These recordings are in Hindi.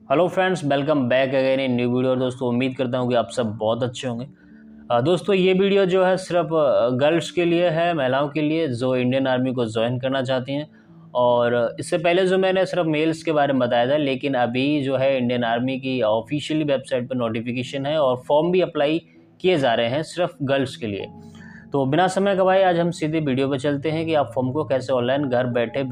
Hello friends, welcome back again in new video. दोस्तों, उम्मीद करता हूँ कि आप सब बहुत अच्छे होंगे। दोस्तों, ये वीडियो जो है सिर्फ गर्ल्स के लिए है, महिलाओं के लिए जो इंडियन आर्मी को ज्वाइन करना चाहती हैं। और इससे पहले जो मैंने सिर्फ मेल्स के बारे में बताया था, लेकिन अभी जो है इंडियन आर्मी की ऑफिशियली वेबसाइट पर नोटिफिकेशन है और फॉर्म भी अप्लाई किए जा रहे हैं सिर्फ गर्ल्स के लिए। तो बिना समय गवाए आज हम सीधे वीडियो पर चलते हैं कि आप फॉर्म को कैसे ऑनलाइन घर बैठे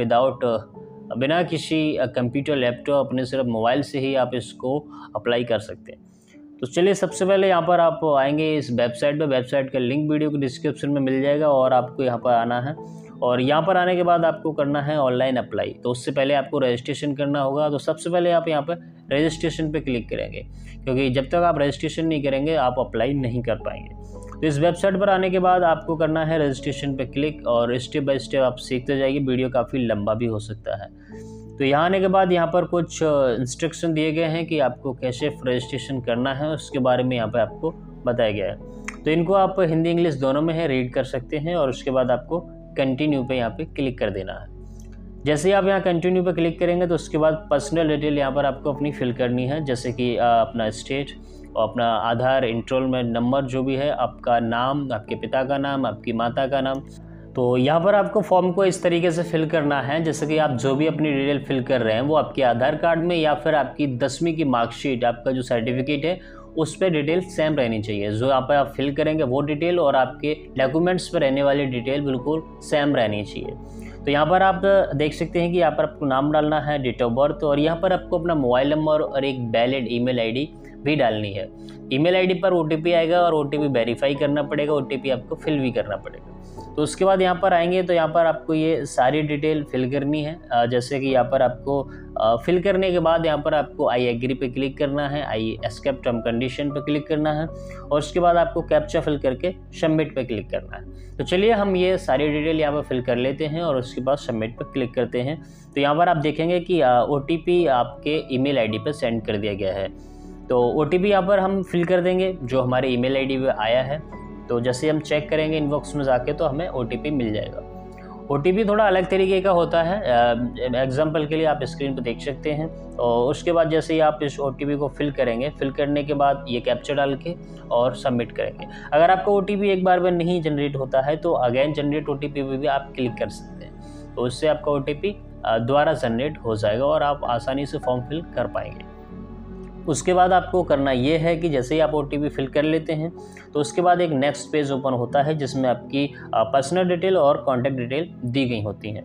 बिना किसी कंप्यूटर लैपटॉप अपने सिर्फ मोबाइल से ही आप इसको अप्लाई कर सकते हैं। तो चलिए, सबसे पहले यहाँ पर आप आएंगे इस वेबसाइट पे। वेबसाइट का लिंक वीडियो के डिस्क्रिप्शन में मिल जाएगा और आपको यहाँ पर आना है। और यहाँ पर आने के बाद आपको करना है ऑनलाइन अप्लाई। तो उससे पहले आपको रजिस्ट्रेशन करना होगा। तो सबसे पहले आप यहाँ पर रजिस्ट्रेशन पे क्लिक करेंगे, क्योंकि जब तक आप रजिस्ट्रेशन नहीं करेंगे आप अप्लाई नहीं कर पाएंगे। तो इस वेबसाइट पर आने के बाद आपको करना है रजिस्ट्रेशन पे क्लिक और स्टेप बाय स्टेप आप सीखते जाइए। वीडियो काफ़ी लंबा भी हो सकता है। तो यहाँ आने के बाद यहाँ पर कुछ इंस्ट्रक्शन दिए गए हैं कि आपको कैसे रजिस्ट्रेशन करना है, उसके बारे में यहाँ पे आपको बताया गया है। तो इनको आप हिंदी इंग्लिश दोनों में है रीड कर सकते हैं और उसके बाद आपको कंटिन्यू पे यहाँ पे क्लिक कर देना है। जैसे ही आप यहाँ कंटिन्यू पे क्लिक करेंगे तो उसके बाद पर्सनल डिटेल यहाँ पर आपको अपनी फिल करनी है, जैसे कि अपना स्टेट और अपना आधार एनरोलमेंट नंबर जो भी है, आपका नाम, आपके पिता का नाम, आपकी माता का नाम। तो यहाँ पर आपको फॉर्म को इस तरीके से फिल करना है जैसे कि आप जो भी अपनी डिटेल फिल कर रहे हैं वो आपके आधार कार्ड में या फिर आपकी 10वीं की मार्कशीट, आपका जो सर्टिफिकेट है उस पर डिटेल सेम रहनी चाहिए। जो यहाँ पर आप फिल करेंगे वो डिटेल और आपके डॉक्यूमेंट्स पर रहने वाली डिटेल बिल्कुल सेम रहनी चाहिए। तो यहाँ पर आप देख सकते हैं कि यहाँ पर आपको नाम डालना है, डेट ऑफ बर्थ, और यहाँ पर आपको अपना मोबाइल नंबर और एक वैलिड ईमेल आईडी भी डालनी है। ईमेल आईडी पर ओटीपी आएगा और ओटीपी वेरीफाई करना पड़ेगा, ओटीपी आपको फिल भी करना पड़ेगा। तो उसके बाद यहाँ पर आएंगे तो यहाँ पर आपको ये सारी डिटेल फिल करनी है। जैसे कि यहाँ पर आपको फिल करने के बाद यहाँ पर आपको आई एग्री पे क्लिक करना है, आई एक्सेप्ट टर्म कंडीशन पे क्लिक करना है और उसके बाद आपको कैप्चा फिल करके सबमिट पे क्लिक करना है। तो चलिए हम ये सारी डिटेल यहाँ पर फिल कर लेते हैं और उसके बाद सबमिट पे क्लिक करते हैं। तो यहाँ पर आप देखेंगे कि ओटीपी आपके ईमेल आईडी पे सेंड कर दिया गया है। तो ओटीपी यहाँ पर हम फिल कर देंगे जो हमारे ईमेल आईडी पे आया है। तो जैसे हम चेक करेंगे इनबॉक्स में जाके तो हमें ओटीपी मिल जाएगा। ओटीपी थोड़ा अलग तरीके का होता है, एग्जांपल के लिए आप स्क्रीन पर देख सकते हैं। और उसके बाद जैसे ही आप इस ओटीपी को फिल करेंगे, फिल करने के बाद ये कैप्चा डाल के और सबमिट करेंगे। अगर आपका ओटीपी एक बार में नहीं जनरेट होता है तो अगेन जनरेट ओटीपी पे भी आप क्लिक कर सकते हैं। तो उससे आपका ओटीपी दोबारा जनरेट हो जाएगा और आप आसानी से फॉर्म फिल कर पाएंगे। उसके बाद आपको करना ये है कि जैसे ही आप ओटीपी फिल कर लेते हैं तो उसके बाद एक नेक्स्ट पेज ओपन होता है जिसमें आपकी पर्सनल डिटेल और कॉन्टैक्ट डिटेल दी गई होती हैं।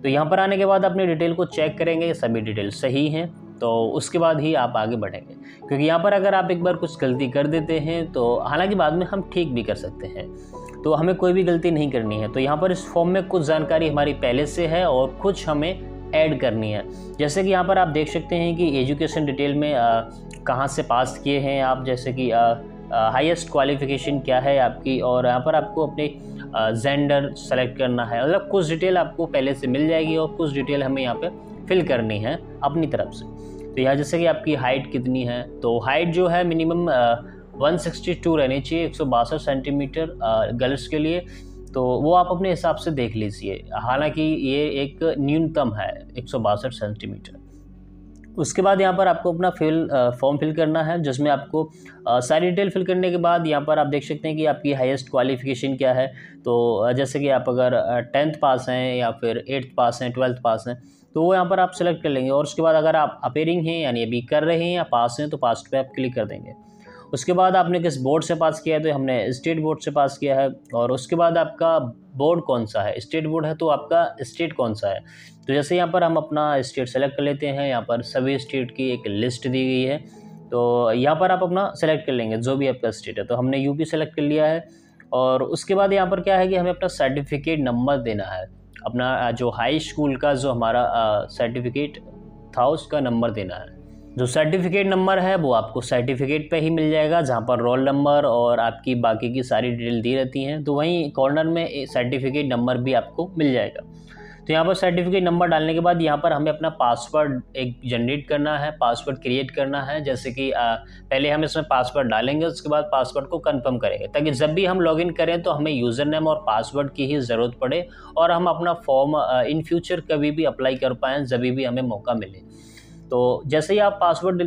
तो यहाँ पर आने के बाद अपनी डिटेल को चेक करेंगे, सभी डिटेल सही हैं तो उसके बाद ही आप आगे बढ़ेंगे। क्योंकि यहाँ पर अगर आप एक बार कुछ गलती कर देते हैं तो हालांकि बाद में हम ठीक भी कर सकते हैं, तो हमें कोई भी गलती नहीं करनी है। तो यहाँ पर इस फॉर्म में कुछ जानकारी हमारी पहले से है और कुछ हमें ऐड करनी है। जैसे कि यहाँ पर आप देख सकते हैं कि एजुकेशन डिटेल में कहाँ से पास किए हैं आप, जैसे कि हाईएस्ट क्वालिफिकेशन क्या है आपकी, और यहाँ पर आपको अपने जेंडर सेलेक्ट करना है। मतलब कुछ डिटेल आपको पहले से मिल जाएगी और कुछ डिटेल हमें यहाँ पे फिल करनी है अपनी तरफ से। तो यहाँ जैसे कि आपकी हाइट कितनी है, तो हाइट जो है मिनिमम 162 रहनी चाहिए, 162 सेंटीमीटर गर्ल्स के लिए। तो वो आप अपने हिसाब से देख लीजिए, हालांकि ये एक न्यूनतम है 162 सेंटीमीटर। उसके बाद यहाँ पर आपको अपना फॉर्म फिल करना है जिसमें आपको सारी डिटेल फिल करने के बाद यहाँ पर आप देख सकते हैं कि आपकी हाईएस्ट क्वालिफिकेशन क्या है। तो जैसे कि आप अगर 10th पास हैं या फिर 8th पास हैं, 12th पास हैं, तो वो यहाँ पर आप सेलेक्ट कर लेंगे। और उसके बाद अगर आप अपेयरिंग हैं यानी अभी कर रहे हैं या पास हैं तो पास पे आप क्लिक कर देंगे। उसके बाद आपने किस बोर्ड से पास किया है, तो हमने स्टेट बोर्ड से पास किया है। और उसके बाद आपका बोर्ड कौन सा है, स्टेट बोर्ड है तो आपका स्टेट कौन सा है। तो जैसे यहाँ पर हम अपना स्टेट सेलेक्ट कर लेते हैं, यहाँ पर सभी स्टेट की एक लिस्ट दी गई है। तो यहाँ पर आप अपना सेलेक्ट कर लेंगे जो भी आपका स्टेट है। तो हमने यूपी सेलेक्ट कर लिया है। और उसके बाद यहाँ पर क्या है कि हमें अपना सर्टिफिकेट नंबर देना है, अपना जो हाई स्कूल का जो हमारा सर्टिफिकेट था उसका नंबर देना है। जो सर्टिफिकेट नंबर है वो आपको सर्टिफिकेट पे ही मिल जाएगा, जहाँ पर रोल नंबर और आपकी बाकी की सारी डिटेल दी रहती हैं। तो वहीं कॉर्नर में सर्टिफिकेट नंबर भी आपको मिल जाएगा। तो यहाँ पर सर्टिफिकेट नंबर डालने के बाद यहाँ पर हमें अपना पासवर्ड एक जनरेट करना है, पासवर्ड क्रिएट करना है। जैसे कि पहले हम इसमें पासवर्ड डालेंगे, उसके बाद पासवर्ड को कंफर्म करेंगे, ताकि जब भी हम लॉगिन करें तो हमें यूज़र नेम और पासवर्ड की ही ज़रूरत पड़े और हम अपना फॉर्म इन फ्यूचर कभी भी अप्लाई कर पाएँ जब भी हमें मौका मिले। तो जैसे ही आप पासवर्ड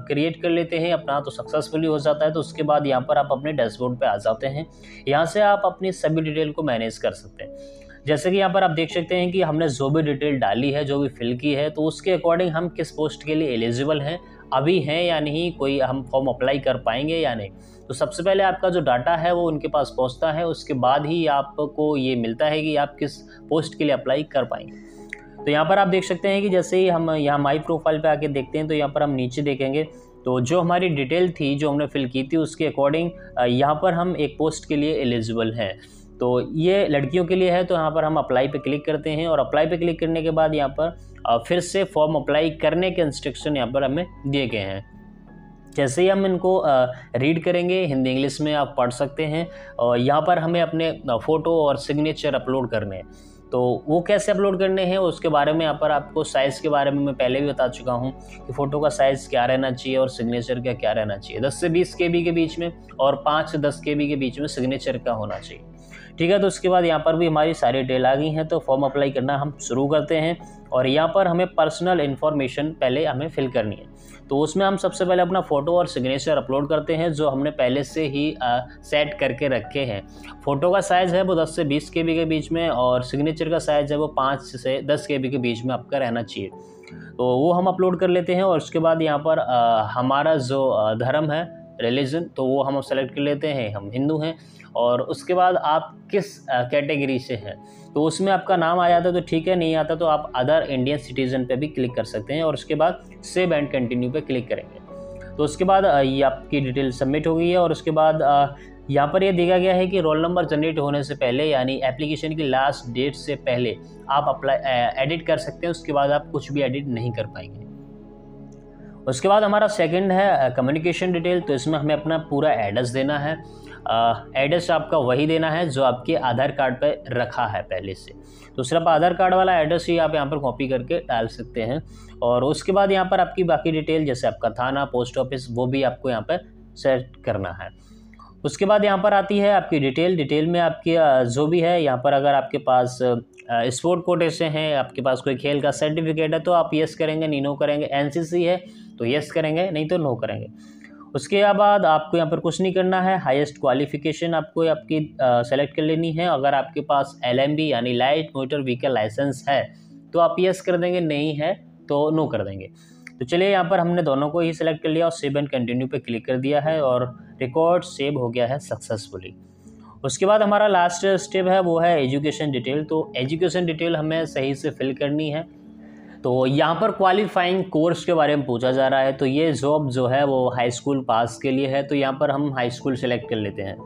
क्रिएट कर लेते हैं अपना तो सक्सेसफुली हो जाता है। तो उसके बाद यहाँ पर आप अपने डैशबोर्ड पे आ जाते हैं। यहाँ से आप अपनी सभी डिटेल को मैनेज कर सकते हैं। जैसे कि यहाँ पर आप देख सकते हैं कि हमने जो भी डिटेल डाली है, जो भी फिल की है, तो उसके अकॉर्डिंग हम किस पोस्ट के लिए एलिजिबल हैं, अभी हैं या नहीं, कोई हम फॉर्म अप्लाई कर पाएंगे या नहीं। तो सबसे पहले आपका जो डाटा है वो उनके पास पहुँचता है, उसके बाद ही आपको ये मिलता है कि आप किस पोस्ट के लिए अप्लाई कर पाएंगे। तो यहाँ पर आप देख सकते हैं कि जैसे ही हम यहाँ माई प्रोफाइल पे आके देखते हैं तो यहाँ पर हम नीचे देखेंगे तो जो हमारी डिटेल थी जो हमने फिल की थी उसके अकॉर्डिंग यहाँ पर हम एक पोस्ट के लिए एलिजिबल हैं। तो ये लड़कियों के लिए है। तो यहाँ पर हम अप्लाई पे क्लिक करते हैं और अप्लाई पे क्लिक करने के बाद यहाँ पर फिर से फॉर्म अप्लाई करने के इंस्ट्रक्शन यहाँ पर हमें दिए गए हैं। जैसे ही हम इनको रीड करेंगे, हिंदी इंग्लिश में आप पढ़ सकते हैं, और यहाँ पर हमें अपने फ़ोटो और सिग्नेचर अपलोड करने हैं। तो वो कैसे अपलोड करने हैं उसके बारे में यहाँ पर आपको साइज़ के बारे में मैं पहले भी बता चुका हूँ कि फ़ोटो का साइज़ क्या रहना चाहिए और सिग्नेचर का क्या रहना चाहिए। 10 से 20 KB के बीच में और 5 से 10 KB के बीच में सिग्नेचर का होना चाहिए। ठीक है, तो उसके बाद यहाँ पर भी हमारी सारी डिटेल आ गई हैं। तो फॉर्म अप्लाई करना हम शुरू करते हैं और यहाँ पर हमें पर्सनल इन्फॉर्मेशन पहले हमें फिल करनी है। तो उसमें हम सबसे पहले अपना फ़ोटो और सिग्नेचर अपलोड करते हैं जो हमने पहले से ही सेट करके रखे हैं। फ़ोटो का साइज़ है वो 10 से 20 KB के बीच में और सिग्नेचर का साइज़ है वो 5 से 10 KB के बीच में आपका रहना चाहिए। तो वो हम अपलोड कर लेते हैं और उसके बाद यहाँ पर हमारा जो धर्म है, रिलीजन, तो वो हम सेलेक्ट कर लेते हैं, हम हिंदू हैं। और उसके बाद आप किस कैटेगरी से हैं, तो उसमें आपका नाम आ जाता है तो ठीक है, नहीं आता तो आप अदर इंडियन सिटीज़न पे भी क्लिक कर सकते हैं और उसके बाद सेव एंड कंटिन्यू पे क्लिक करेंगे। तो उसके बाद ये आपकी डिटेल सबमिट हो गई है और उसके बाद यहाँ पर ये दिया गया है कि रोल नंबर जनरेट होने से पहले यानी एप्लीकेशन की लास्ट डेट से पहले आप अप्लाई एडिट कर सकते हैं, उसके बाद आप कुछ भी एडिट नहीं कर पाएंगे। उसके बाद हमारा सेकंड है कम्युनिकेशन डिटेल। तो इसमें हमें अपना पूरा एड्रेस देना है। एड्रेस आपका वही देना है जो आपके आधार कार्ड पे रखा है पहले से। तो सिर्फ आधार कार्ड वाला एड्रेस ही आप यहाँ पर कॉपी करके डाल सकते हैं। और उसके बाद यहाँ पर आपकी बाकी डिटेल जैसे आपका थाना, पोस्ट ऑफिस, वो भी आपको यहाँ पर सेट करना है। उसके बाद यहाँ पर आती है आपकी डिटेल में आपकी जो भी है यहाँ पर, अगर आपके पास स्पोर्ट कोटे से हैं, आपके पास कोई खेल का सर्टिफिकेट है तो आप येस करेंगे, नहीं नो करेंगे। NCC है तो येस करेंगे, नहीं तो नो करेंगे। उसके बाद आपको यहाँ पर कुछ नहीं करना है। हाईएस्ट क्वालिफिकेशन आपको आपकी सेलेक्ट कर लेनी है। अगर आपके पास LMB यानी लाइट मोटर व्हीकल लाइसेंस है तो आप येस कर देंगे, नहीं है तो नो कर देंगे। तो चलिए यहाँ पर हमने दोनों को ही सिलेक्ट कर लिया और सेव एंड कंटिन्यू पे क्लिक कर दिया है और रिकॉर्ड सेव हो गया है सक्सेसफुली। उसके बाद हमारा लास्ट स्टेप है वो है एजुकेशन डिटेल। तो एजुकेशन डिटेल हमें सही से फिल करनी है। तो यहाँ पर क्वालिफाइंग कोर्स के बारे में पूछा जा रहा है। तो ये जॉब जो है वो हाई स्कूल पास के लिए है, तो यहाँ पर हम हाई स्कूल सेलेक्ट कर लेते हैं।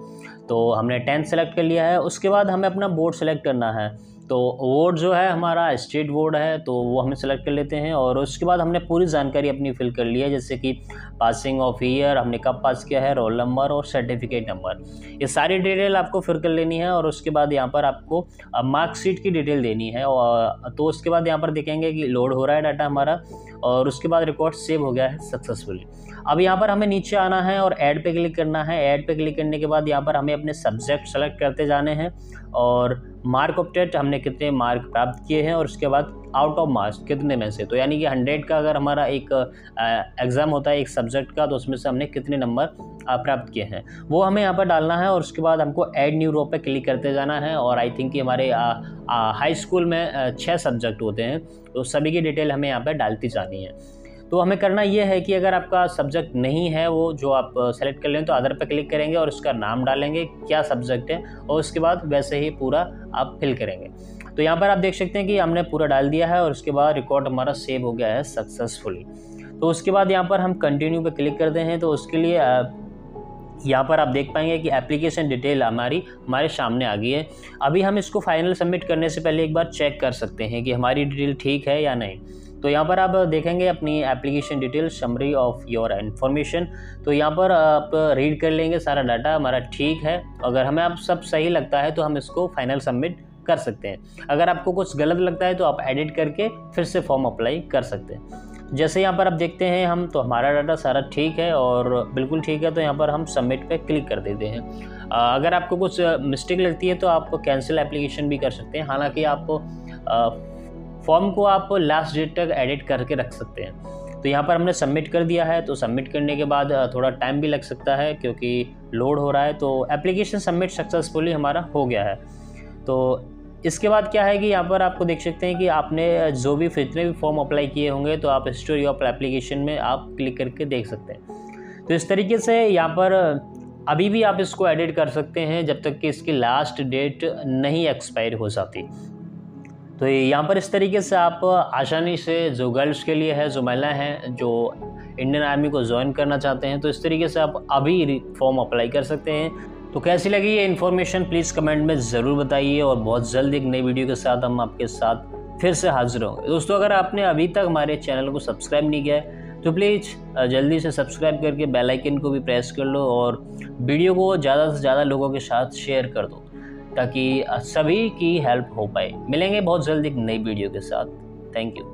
तो हमने 10th सेलेक्ट कर लिया है। उसके बाद हमें अपना बोर्ड सेलेक्ट करना है। तो बोर्ड जो है हमारा स्टेट बोर्ड है तो वो हमें सेलेक्ट कर लेते हैं। और उसके बाद हमने पूरी जानकारी अपनी फिल कर ली है, जैसे कि पासिंग ऑफ ईयर, हमने कब पास किया है, रोल नंबर और सर्टिफिकेट नंबर, ये सारी डिटेल आपको फिल कर लेनी है। और उसके बाद यहाँ पर आपको मार्कशीट की डिटेल देनी है। और तो उसके बाद यहाँ पर देखेंगे कि लोड हो रहा है डाटा हमारा और उसके बाद रिकॉर्ड सेव हो गया है सक्सेसफुली। अब यहाँ पर हमें नीचे आना है और ऐड पे क्लिक करना है। ऐड पे क्लिक करने के बाद यहाँ पर हमें अपने सब्जेक्ट सेलेक्ट करते जाने हैं और मार्क ऑफ टेस्ट हमने कितने मार्क प्राप्त किए हैं और उसके बाद आउट ऑफ मार्क्स कितने में से, तो यानी कि 100 का अगर हमारा एक एग्ज़ाम होता है एक सब्जेक्ट का तो उसमें से हमने कितने नंबर प्राप्त किए हैं वो हमें यहाँ पर डालना है। और उसके बाद हमको ऐड न्यू रो पे क्लिक करते जाना है। और आई थिंक कि हमारे हाई स्कूल में 6 सब्जेक्ट होते हैं तो सभी की डिटेल हमें यहाँ पर डालती जानी है। तो हमें करना ये है कि अगर आपका सब्जेक्ट नहीं है वो जो आप सेलेक्ट कर लें तो अदर पे क्लिक करेंगे और उसका नाम डालेंगे क्या सब्जेक्ट है और उसके बाद वैसे ही पूरा आप फिल करेंगे। तो यहाँ पर आप देख सकते हैं कि हमने पूरा डाल दिया है और उसके बाद रिकॉर्ड हमारा सेव हो गया है सक्सेसफुली। तो उसके बाद यहाँ पर हम कंटिन्यू पे क्लिक करते हैं। तो उसके लिए यहाँ पर आप देख पाएंगे कि एप्लीकेशन डिटेल हमारे सामने आ गई है। अभी हम इसको फाइनल सबमिट करने से पहले एक बार चेक कर सकते हैं कि हमारी डिटेल ठीक है या नहीं। तो यहाँ पर आप देखेंगे अपनी application detail summary of your information. तो यहाँ पर आप रीड कर लेंगे सारा डाटा हमारा ठीक है। अगर हमें आप सब सही लगता है तो हम इसको फाइनल सबमिट कर सकते हैं। अगर आपको कुछ गलत लगता है तो आप एडिट करके फिर से फॉर्म अप्लाई कर सकते हैं। जैसे यहाँ पर आप देखते हैं हम तो हमारा डाटा सारा ठीक है और बिल्कुल ठीक है। तो यहाँ पर हम सबमिट पे क्लिक कर देते हैं। अगर आपको कुछ मिस्टेक लगती है तो आप कैंसिल एप्लीकेशन भी कर सकते हैं। हालांकि आप फॉर्म को आप लास्ट डेट तक एडिट करके रख सकते हैं। तो तो यहाँ पर हमने सबमिट कर दिया है। तो सबमिट करने के बाद थोड़ा टाइम भी लग सकता है क्योंकि लोड हो रहा है। तो एप्लीकेशन सबमिट सक्सेसफुली हमारा हो गया है। तो इसके बाद क्या है कि यहाँ पर आपको देख सकते हैं कि आपने जो भी जितने भी फॉर्म अप्लाई किए होंगे तो आप स्टोरी ऑफ एप्लीकेशन में आप क्लिक करके देख सकते हैं। तो इस तरीके से यहाँ पर अभी भी आप इसको एडिट कर सकते हैं जब तक कि इसकी लास्ट डेट नहीं एक्सपायर हो जाती। तो यहाँ पर इस तरीके से आप आसानी से जो गर्ल्स के लिए है, जो महिलाएं हैं जो इंडियन आर्मी को ज्वाइन करना चाहते हैं, तो इस तरीके से आप अभी फॉर्म अप्लाई कर सकते हैं। तो कैसी लगी ये इन्फॉर्मेशन प्लीज़ कमेंट में ज़रूर बताइए और बहुत जल्द एक नई वीडियो के साथ हम आपके साथ फिर से हाजिर होंगे। दोस्तों अगर आपने अभी तक हमारे चैनल को सब्सक्राइब नहीं किया है तो प्लीज़ जल्दी से सब्सक्राइब करके बेल आइकन को भी प्रेस कर लो और वीडियो को ज़्यादा से ज़्यादा लोगों के साथ शेयर कर दो ताकि सभी की हेल्प हो पाए। मिलेंगे बहुत जल्द एक नई वीडियो के साथ। Thank you.